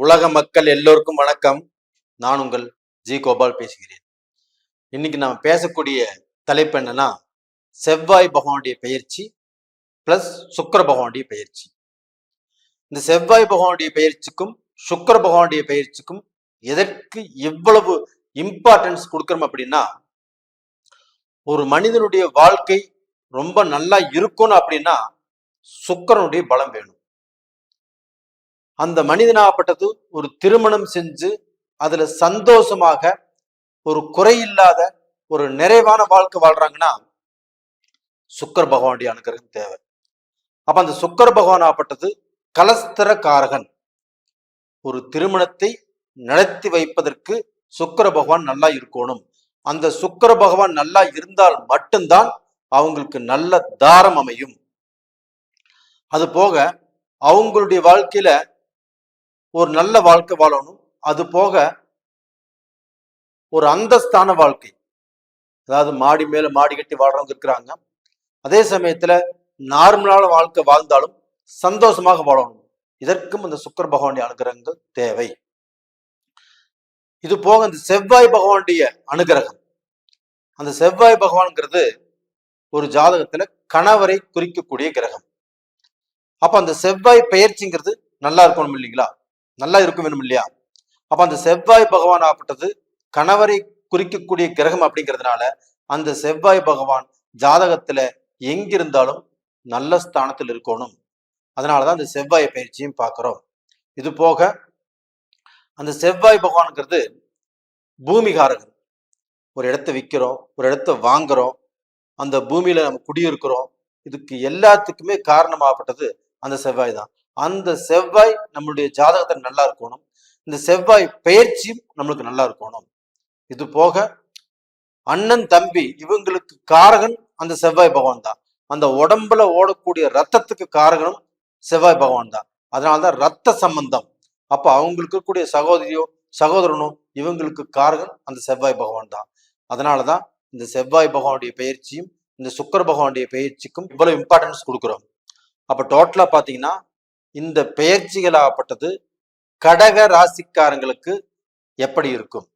உலக மக்கள் எல்லோருக்கும் வணக்கம். நான் உங்கள் ஜி கோபால் பேசுகிறேன். இன்னைக்கு நாம் பேசக்கூடிய தலைப்பு என்னன்னா, செவ்வாய் பகவானுடைய பெயர்ச்சி பிளஸ் சுக்கிர பகவானுடைய பெயர்ச்சி. இந்த செவ்வாய் பகவானுடைய பெயர்ச்சிக்கும் சுக்கிர பகவானுடைய பெயர்ச்சிக்கும் எதற்கு இவ்வளவு இம்பார்ட்டன்ஸ் கொடுக்கறோம் அப்படின்னா, ஒரு மனிதனுடைய வாழ்க்கை ரொம்ப நல்லா இருக்கணும் அப்படின்னா சுக்கிரனுடைய பலம் வேணும். அந்த மனிதனாகப்பட்டது ஒரு திருமணம் செஞ்சு அதுல சந்தோஷமாக ஒரு குறையில்லாத ஒரு நிறைவான வாழ்க்கை வாழ்றாங்கன்னா சுக்கிர பகவானுடைய அனுகிரகம் தேவை. அப்ப அந்த சுக்கிர பகவான் ஆகப்பட்டது கலஸ்தர காரகன். ஒரு திருமணத்தை நடத்தி வைப்பதற்கு சுக்கிர பகவான் நல்லா இருக்கணும். அந்த சுக்கிர பகவான் நல்லா இருந்தால் மட்டும்தான் அவங்களுக்கு நல்ல தாரம் அமையும். அது போக அவங்களுடைய வாழ்க்கையில ஒரு நல்ல வாழ்க்கை வாழணும். அது போக ஒரு அந்தஸ்தான வாழ்க்கை, அதாவது மாடி மேல மாடி கட்டி வாழ்றவங்க இருக்கிறாங்க. அதே சமயத்துல நார்மலான வாழ்க்கை வாழ்ந்தாலும் சந்தோஷமாக வாழணும். இதற்கும் இந்த சுக்கிர பகவானுடைய அனுகிரகங்கள் தேவை. இது போக இந்த செவ்வாய் பகவானுடைய அனுகிரகம், அந்த செவ்வாய் பகவான்ங்கிறது ஒரு ஜாதகத்துல கணவரை குறிக்கக்கூடிய கிரகம். அப்ப அந்த செவ்வாய் பெயர்ச்சிங்கிறது நல்லா இருக்கணும் இல்லைங்களா? நல்லா இருக்கும் வேணும் இல்லையா? அப்ப அந்த செவ்வாய் பகவான் ஆகப்பட்டது கணவரை குறிக்கக்கூடிய கிரகம் அப்படிங்கிறதுனால அந்த செவ்வாய் பகவான் ஜாதகத்துல எங்கிருந்தாலும் நல்ல ஸ்தானத்தில் இருக்கணும். அதனாலதான் அந்த செவ்வாய் பயிற்சியும் பார்க்கிறோம். இது போக அந்த செவ்வாய் பகவான்ங்கிறது பூமிகாரகன். ஒரு இடத்த விற்கிறோம், ஒரு இடத்த வாங்குறோம், அந்த பூமியில நம்ம குடியிருக்கிறோம். இதுக்கு எல்லாத்துக்குமே காரணமாகப்பட்டது அந்த செவ்வாய் தான். அந்த செவ்வாய் நம்மளுடைய ஜாதகத்தில் நல்லா இருக்கணும். இந்த செவ்வாய் பெயர்ச்சியும் நம்மளுக்கு நல்லா இருக்கணும். இது போக அண்ணன் தம்பி இவங்களுக்கு காரகன் அந்த செவ்வாய் பகவான் தான். அந்த உடம்புல ஓடக்கூடிய ரத்தத்துக்கு காரகனும் செவ்வாய் பகவான் தான். அதனால்தான் ரத்த சம்பந்தம். அப்ப அவங்களுக்கு இருக்கக்கூடிய சகோதரியோ சகோதரனோ இவங்களுக்கு காரகன் அந்த செவ்வாய் பகவான் தான். அதனாலதான் இந்த செவ்வாய் பகவானுடைய பெயர்ச்சியும் இந்த சுக்கிர பகவானுடைய பெயர்ச்சிக்கும் இவ்வளவு இம்பார்ட்டன்ஸ் கொடுக்குறோம். அப்ப டோட்டலா பாத்தீங்கன்னா இந்த பெயர்ச்சிகளாகப்பட்டது கடக ராசிக்காரங்களுக்கு எப்படி இருக்கும்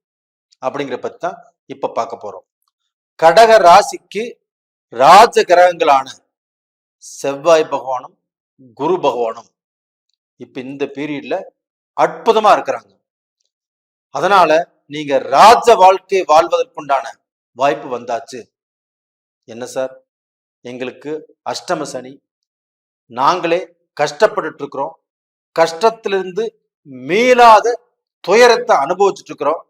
அப்படிங்கிற பத்தி தான் இப்ப பார்க்க போறோம். கடக ராசிக்கு ராஜ கிரகங்களான செவ்வாய் பகவானும் குரு பகவானும் இப்ப இந்த பீரியட்ல அற்புதமா இருக்கிறாங்க. அதனால நீங்க ராஜ வாழ்க்கை வாழ்வதற்குண்டான வாய்ப்பு வந்தாச்சு. என்ன சார், எங்களுக்கு அஷ்டம சனி, நாங்களே கஷ்டப்பட்டு இருக்கிறோம், கஷ்டத்திலிருந்து மீளாத துயரத்தை அனுபவிச்சுட்டு இருக்கிறோம்,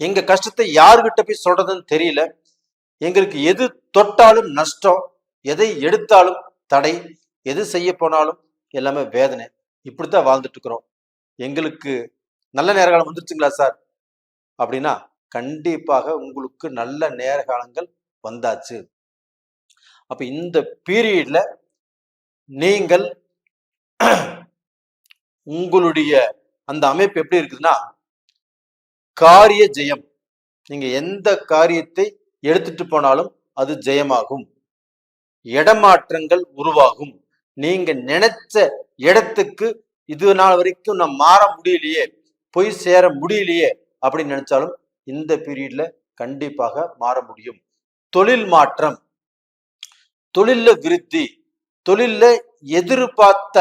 எங்க கஷ்டத்தை யாருகிட்ட போய் சொல்றதுன்னு தெரியல, எங்களுக்கு எது தொட்டாலும் நஷ்டம், எதை எடுத்தாலும் தடை, எது செய்ய போனாலும் எல்லாமே வேதனை, இப்படித்தான் வாழ்ந்துட்டு இருக்கிறோம். எங்களுக்கு நல்ல நேரகாலம் வந்துருச்சுங்களா சார் அப்படின்னா கண்டிப்பாக உங்களுக்கு நல்ல நேரகாலங்கள் வந்தாச்சு. அப்ப இந்த பீரியட்ல நீங்கள் உங்களுடைய அந்த அமைப்பு எப்படி இருக்குதுன்னா காரிய ஜெயம். நீங்க எந்த காரியத்தை எடுத்துட்டு போனாலும் அது ஜெயமாகும். இடமாற்றங்கள் உருவாகும். நீங்க நினைச்ச இடத்துக்கு இது நாள் வரைக்கும் நான் மாற முடியலையே, போய் சேர முடியலையே அப்படின்னு நினைச்சாலும் இந்த பீரியட்ல கண்டிப்பாக மாற முடியும். தொழில் மாற்றம், தொழில்ல விருத்தி, தொழில்ல எதிர்பார்த்த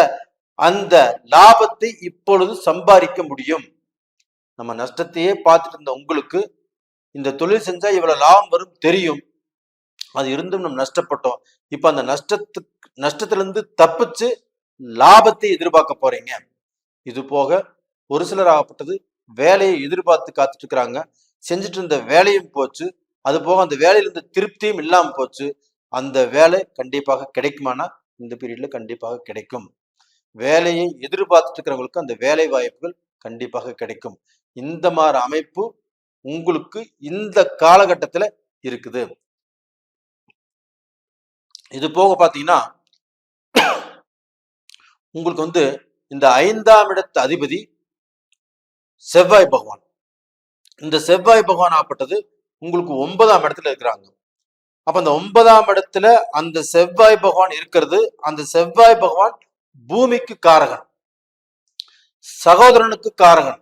அந்த லாபத்தை இப்பொழுது சம்பாதிக்க முடியும். நம்ம நஷ்டத்தையே பார்த்துட்டு இருந்த உங்களுக்கு இந்த தொழில் செஞ்சா இவ்வளவு லாபம் வரும் தெரியும், அது இருந்தும் நம்ம நஷ்டப்பட்டோம். இப்ப அந்த நஷ்டத்திலிருந்து தப்பிச்சு லாபத்தை எதிர்பார்க்க போறீங்க. இது போக ஒரு சிலர் ஆகப்பட்டது வேலையை எதிர்பார்த்து காத்துட்டு இருக்கிறாங்க, செஞ்சுட்டு இருந்த வேலையும் போச்சு, அது போக அந்த வேலையிலிருந்து திருப்தியும் இல்லாம போச்சு. அந்த வேலை கண்டிப்பாக கிடைக்குமானா இந்த பீரியட்ல கண்டிப்பாக கிடைக்கும். வேலையை எதிர்பார்த்துட்டு இருக்கிறவங்களுக்கு அந்த வேலை வாய்ப்புகள் கண்டிப்பாக கிடைக்கும். இந்த மாதிரி அமைப்பு உங்களுக்கு இந்த காலகட்டத்துல இருக்குது. இது போக பாத்தீங்கன்னா உங்களுக்கு இந்த 5ஆம் இடத்து அதிபதி செவ்வாய் பகவான். இந்த செவ்வாய் பகவான் ஆப்பட்டது உங்களுக்கு 9ஆம் இடத்துல இருக்கிறாங்க. அப்ப அந்த 9ஆம் இடத்துல அந்த செவ்வாய் பகவான் இருக்கிறது, அந்த செவ்வாய் பகவான் பூமிக்கு காரகன். சகோதரனுக்கு காரகன்.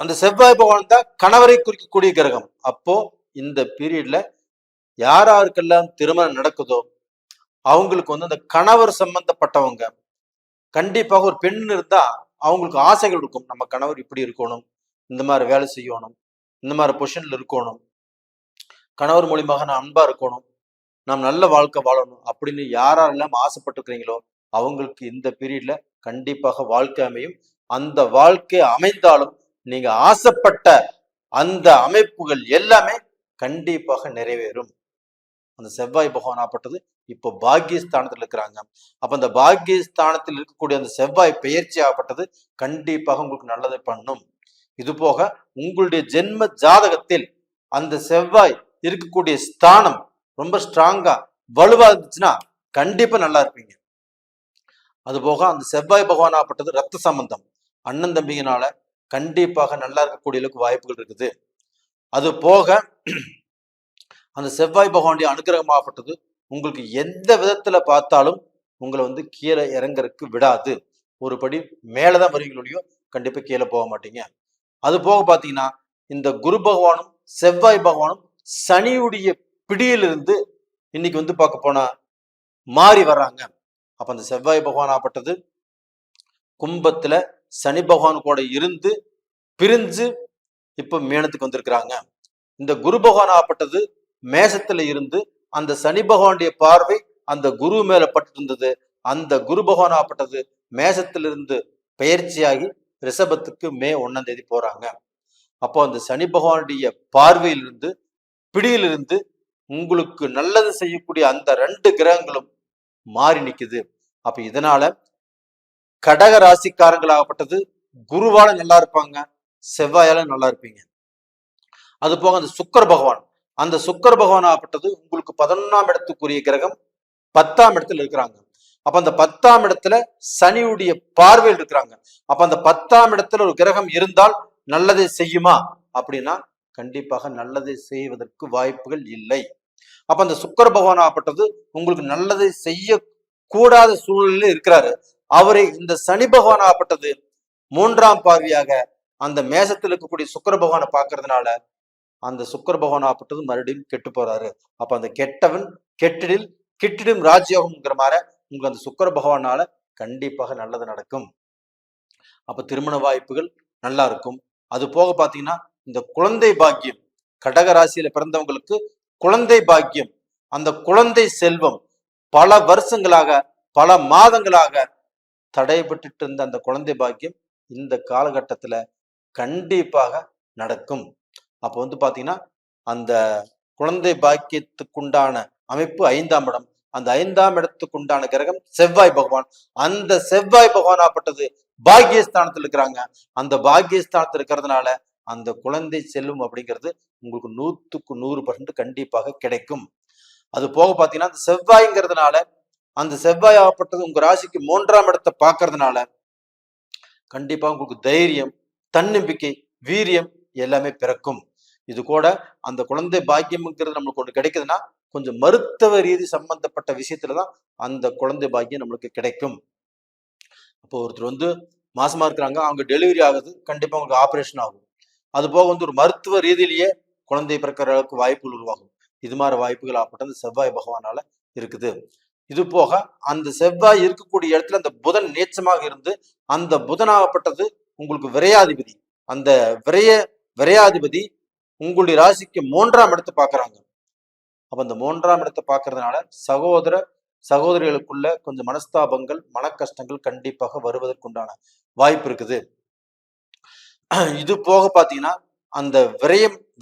அந்த செவ்வாய் பகவான் தான் கணவரை குறிக்கக்கூடிய கிரகம். அப்போ இந்த பீரியட்ல யாருக்கெல்லாம் திருமணம் நடக்குதோ அவங்களுக்கு வந்து அந்த கணவர் சம்பந்தப்பட்டவங்க கண்டிப்பாக, ஒரு பெண் இருந்தா அவங்களுக்கு ஆசைகள் இருக்கும். நம்ம கணவர் இப்படி இருக்கணும், இந்த மாதிரி வேலை செய்யணும், இந்த மாதிரி பொசிஷன்ல இருக்கணும், கணவர் மூலியமாக நான் அன்பா இருக்கணும், நாம் நல்ல வாழ்க்கை வாழணும் அப்படின்னு யாரெல்லாம் ஆசைப்பட்டுக்கிறீங்களோ அவங்களுக்கு இந்த பீரியட்ல கண்டிப்பாக வாழ்க்கை அமையும். அந்த வாழ்க்கை அமைந்தாலும் நீங்க ஆசைப்பட்ட அந்த அமைப்புகள் எல்லாமே கண்டிப்பாக நிறைவேறும். அந்த செவ்வாய் பகவான் ஆப்பட்டது இப்போ பாக்கியஸ்தானத்தில் இருக்கிறாங்க. அப்ப அந்த பாக்கியஸ்தானத்தில் இருக்கக்கூடிய அந்த செவ்வாய் பெயர்ச்சி ஆகப்பட்டது கண்டிப்பாக உங்களுக்கு நல்லதை பண்ணும். இது போக உங்களுடைய ஜென்ம ஜாதகத்தில் அந்த செவ்வாய் இருக்கக்கூடிய ஸ்தானம் ரொம்ப ஸ்ட்ராங்கா வலுவா இருந்துச்சுன்னா கண்டிப்பா நல்லா இருப்பீங்க. அது போக அந்த செவ்வாய் பகவான் ஆப்பட்டது ரத்த சம்பந்தம், அண்ணன் தம்பிங்கனால கண்டிப்பாக நல்லா இருக்கக்கூடிய அளவுக்கு வாய்ப்புகள் இருக்குது. அது போக அந்த செவ்வாய் பகவானுடைய அனுகிரகமாகப்பட்டது உங்களுக்கு எந்த விதத்துல பார்த்தாலும் உங்களை வந்து கீழே இறங்கறதுக்கு விடாது. ஒரு படி மேலதான் வருவீங்களோ கண்டிப்பா கீழே போக மாட்டீங்க. அது போக பாத்தீங்கன்னா இந்த குரு பகவானும் செவ்வாய் பகவானும் சனியுடைய பிடியிலிருந்து இன்னைக்கு வந்து பார்க்க போனா மாறி வர்றாங்க. அப்ப அந்த செவ்வாய் பகவான் ஆப்பட்டது கும்பத்துல சனி பகவான் கூட இருந்து பிரிஞ்சு இப்ப மீனத்துக்கு வந்திருக்கிறாங்க. இந்த குரு பகவான் ஆப்பட்டது மேசத்துல இருந்து அந்த சனி பகவானுடைய பார்வை அந்த குரு மேல பட்டு இருந்தது. அந்த குரு பகவான் ஆப்பட்டது மேசத்திலிருந்து பெயர்ச்சியாகி ரிஷபத்துக்கு மே 1ஆம் தேதி போறாங்க. அப்போ அந்த சனி பகவானுடைய பார்வையிலிருந்து பிடியிலிருந்து உங்களுக்கு நல்லது செய்யக்கூடிய அந்த 2 கிரகங்களும் மாறி நிக்குது. அப்ப இதனால கடக ராசிக்காரங்களாகப்பட்டது குருவால நல்லா இருப்பாங்க, செவ்வாயால நல்லா இருப்பீங்க. அது போக அந்த சுக்கர பகவான், அந்த சுக்கர பகவான் ஆகப்பட்டது உங்களுக்கு 11ஆம் இடத்துக்குரிய கிரகம் 10ஆம் இடத்துல இருக்கிறாங்க. அப்ப அந்த 10ஆம் இடத்துல சனியுடைய பார்வையில் இருக்கிறாங்க. அப்ப அந்த 10ஆம் இடத்துல ஒரு கிரகம் இருந்தால் நல்லதை செய்யுமா அப்படின்னா கண்டிப்பாக நல்லதை செய்வதற்கு வாய்ப்புகள் இல்லை. அப்ப அந்த சுக்கர பகவான் ஆகப்பட்டது உங்களுக்கு நல்லதை செய்ய கூடாத சூழ்நிலையில இருக்கிறாரு. அவரை இந்த சனி பகவான் ஆகப்பட்டது 3ஆம் பார்வையாக அந்த மேசத்தில் இருக்கக்கூடிய சுக்கர பகவானை பார்க்கறதுனால அந்த சுக்கர பகவான் ஆகப்பட்டது மறுபடியும் கெட்டு போறாரு. அப்ப அந்த கெட்டவன் கெட்டிடில் கிட்டிடும் ராஜ்யோகம்ங்கிற மாதிரி உங்களுக்கு அந்த சுக்கர பகவானால கண்டிப்பாக நல்லது நடக்கும். அப்ப திருமண வாய்ப்புகள் நல்லா இருக்கும். அது போக பாத்தீங்கன்னா இந்த குழந்தை பாக்கியம், கடக ராசியில பிறந்தவங்களுக்கு குழந்தை பாக்கியம், அந்த குழந்தை செல்வம் பல வருஷங்களாக பல மாதங்களாக தடைபட்டு இருந்த அந்த குழந்தை பாக்கியம் இந்த காலகட்டத்துல கண்டிப்பாக நடக்கும். அப்போ வந்து பாத்தீங்கன்னா அந்த குழந்தை பாக்கியத்துக்குண்டான அமைப்பு 5ஆம் இடம். அந்த 5ஆம் இடத்துக்குண்டான கிரகம் செவ்வாய் பகவான். அந்த செவ்வாய் பகவான் ஆப்பட்டது பாக்கியஸ்தானத்தில் இருக்கிறாங்க. அந்த பாக்கியஸ்தானத்தில் இருக்கிறதுனால அந்த குழந்தை செல்வம் அப்படிங்கிறது உங்களுக்கு 100க்கு 100% கண்டிப்பாக கிடைக்கும். அது போக பாத்தீங்கன்னா அந்த செவ்வாய்ங்கிறதுனால அந்த செவ்வாய் ஆகப்பட்டது உங்க ராசிக்கு 3ஆம் இடத்தை பார்க்கறதுனால கண்டிப்பா உங்களுக்கு தைரியம், தன்னம்பிக்கை, வீரியம் எல்லாமே பிறக்கும். இது கூட அந்த குழந்தை பாக்கியம்ங்கிறது நம்மளுக்கு ஒண்ணு கிடைக்குதுன்னா கொஞ்சம் மருத்துவ ரீதி சம்பந்தப்பட்ட விஷயத்துலதான் அந்த குழந்தை பாக்கியம் நம்மளுக்கு கிடைக்கும். அப்போ ஒருத்தர் வந்து மாசமா இருக்கிறாங்க, அவங்க டெலிவரி ஆகுது, கண்டிப்பா அவங்களுக்கு ஆபரேஷன் ஆகும். அது போக வந்து ஒரு மருத்துவ ரீதியிலேயே குழந்தை பிறக்கிற அளவுக்கு வாய்ப்புகள் உருவாகும். இது மாதிரி வாய்ப்புகள் ஆப்பட்டது செவ்வாய் பகவானால இருக்குது. இது போக அந்த செவ்வாய் இருக்கக்கூடிய இடத்துல அந்த புதன் நீச்சமாக இருந்து அந்த புதனாகப்பட்டது உங்களுக்கு விரையாதிபதி. அந்த விரையாதிபதி உங்களுடைய ராசிக்கு 3ஆம் இடத்தை பாக்குறாங்க. அப்ப அந்த 3ஆம் இடத்தை பாக்குறதுனால சகோதரிகளுக்குள்ள கொஞ்சம் மனஸ்தாபங்கள், மன கஷ்டங்கள் கண்டிப்பாக வருவதற்குண்டான வாய்ப்பு இருக்குது. இது போக பாத்தீங்கன்னா அந்த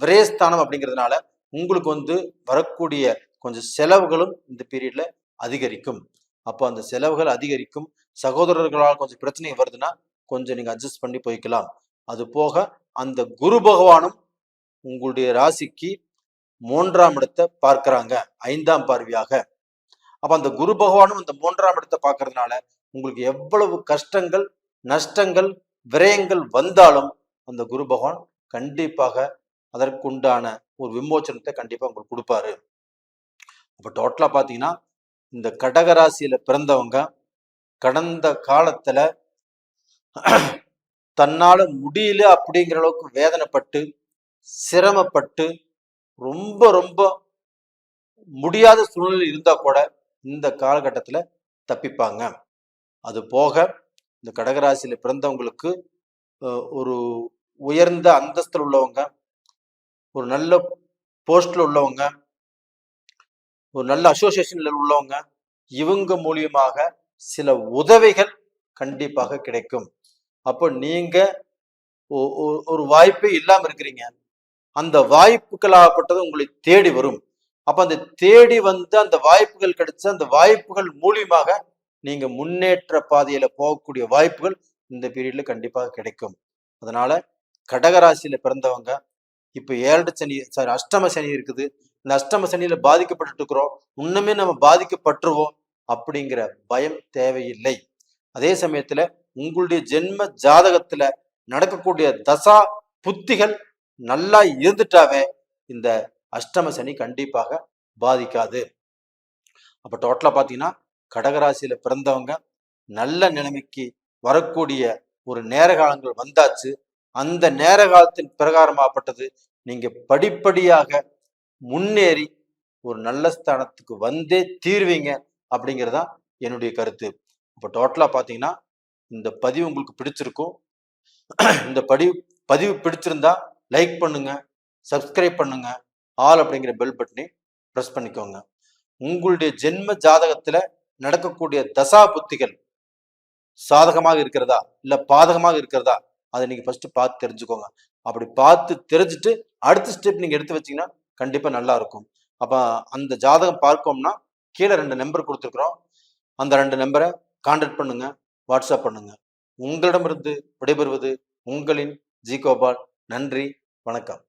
விரயஸ்தானம் அப்படிங்கிறதுனால உங்களுக்கு வந்து வரக்கூடிய கொஞ்சம் செலவுகளும் இந்த பீரியட்ல அதிகரிக்கும். அப்போ அந்த செலவுகள் அதிகரிக்கும். சகோதரர்களால் கொஞ்சம் பிரச்சனை வருதுன்னா கொஞ்சம் நீங்க அட்ஜஸ்ட் பண்ணி போய்க்கலாம். அது போக அந்த குரு பகவானும் உங்களுடைய ராசிக்கு 3ஆம் இடத்தை பார்க்கிறாங்க 5ஆம் பார்வையாக. அப்ப அந்த குரு பகவானும் அந்த 3ஆம் இடத்தை பார்க்கறதுனால உங்களுக்கு எவ்வளவு கஷ்டங்கள், நஷ்டங்கள், விரயங்கள் வந்தாலும் அந்த குரு பகவான் கண்டிப்பாக அதற்குண்டான ஒரு விமோச்சனத்தை கண்டிப்பா உங்களுக்கு கொடுப்பாரு. அப்ப டோட்டலா பாத்தீங்கன்னா இந்த கடகராசியில பிறந்தவங்க கடந்த காலத்துல தன்னால முடியல அப்படிங்கிற அளவுக்கு வேதனைப்பட்டு சிரமப்பட்டு ரொம்ப ரொம்ப முடியாத சூழ்நிலை இருந்தா கூட இந்த காலகட்டத்துல தப்பிப்பாங்க. அது போக இந்த கடகராசியில பிறந்தவங்களுக்கு ஒரு உயர்ந்த அந்தஸ்தில் உள்ளவங்க, ஒரு நல்ல போஸ்ட்ல உள்ளவங்க, ஒரு நல்ல அசோசியேஷன்ல உள்ளவங்க, இவங்க மூலியமாக சில உதவிகள் கண்டிப்பாக கிடைக்கும். அப்போ நீங்க ஒரு வாய்ப்பே இல்லாம இருக்கிறீங்க, அந்த வாய்ப்புகளாகப்பட்டது உங்களை தேடி வரும். அப்ப அந்த தேடி வந்து அந்த வாய்ப்புகள் கிடைச்ச அந்த வாய்ப்புகள் மூலியமாக நீங்க முன்னேற்ற பாதையில போகக்கூடிய வாய்ப்புகள் இந்த பீரியட்ல கண்டிப்பாக கிடைக்கும். அதனால கடகராசியில பிறந்தவங்க இப்ப 7 சனி சாரி அஷ்டம சனி இருக்குது, இந்த அஷ்டம சனியில பாதிக்கப்பட்டு இருக்கிறோம், இன்னுமே நம்ம பாதிக்கப்பட்டுருவோம் அப்படிங்கிற பயம் தேவையில்லை. அதே சமயத்துல உங்களுடைய ஜென்ம ஜாதகத்துல நடக்கக்கூடிய தசா புத்திகள் நல்லா இருந்துட்டாவே இந்த அஷ்டம சனி கண்டிப்பாக பாதிக்காது. அப்ப டோட்டலா பாத்தீங்கன்னா கடகராசியில பிறந்தவங்க நல்ல நிலைமைக்கு வரக்கூடிய ஒரு நேர காலங்கள் வந்தாச்சு. அந்த நேர காலத்தின் பிரகாரமாகப்பட்டது நீங்க படிப்படியாக முன்னேறி ஒரு நல்ல ஸ்தானத்துக்கு வந்தே தீர்வீங்க அப்படிங்கிறதா என்னுடைய கருத்து. இப்போ டோட்டலா பாத்தீங்கன்னா இந்த பதிவு உங்களுக்கு பிடிச்சிருக்கும். இந்த பதிவு பிடிச்சிருந்தா லைக் பண்ணுங்க, சப்ஸ்கிரைப் பண்ணுங்க, ஆல் அப்படிங்கிற பெல் பட்டனை ப்ரெஸ் பண்ணிக்கோங்க. உங்களுடைய ஜென்ம ஜாதகத்துல நடக்கக்கூடிய தசா புத்திகள் சாதகமாக இருக்கிறதா இல்ல பாதகமாக இருக்கிறதா அதை நீங்க ஃபர்ஸ்ட் பார்த்து தெரிஞ்சுக்கோங்க. அப்படி பார்த்து தெரிஞ்சுட்டு அடுத்த ஸ்டெப் நீங்க எடுத்து வச்சீங்கன்னா கண்டிப்பா நல்லா இருக்கும். அப்ப அந்த ஜாதகம் பார்க்கோம்னா கீழே 2 நம்பர் கொடுத்துருக்குறோம். அந்த 2 நம்பரை கான்டாக்ட் பண்ணுங்க, வாட்ஸ்அப் பண்ணுங்க. உங்களிடமிருந்து விடைபெறுவது உங்களின் ஜி கோபால். நன்றி, வணக்கம்.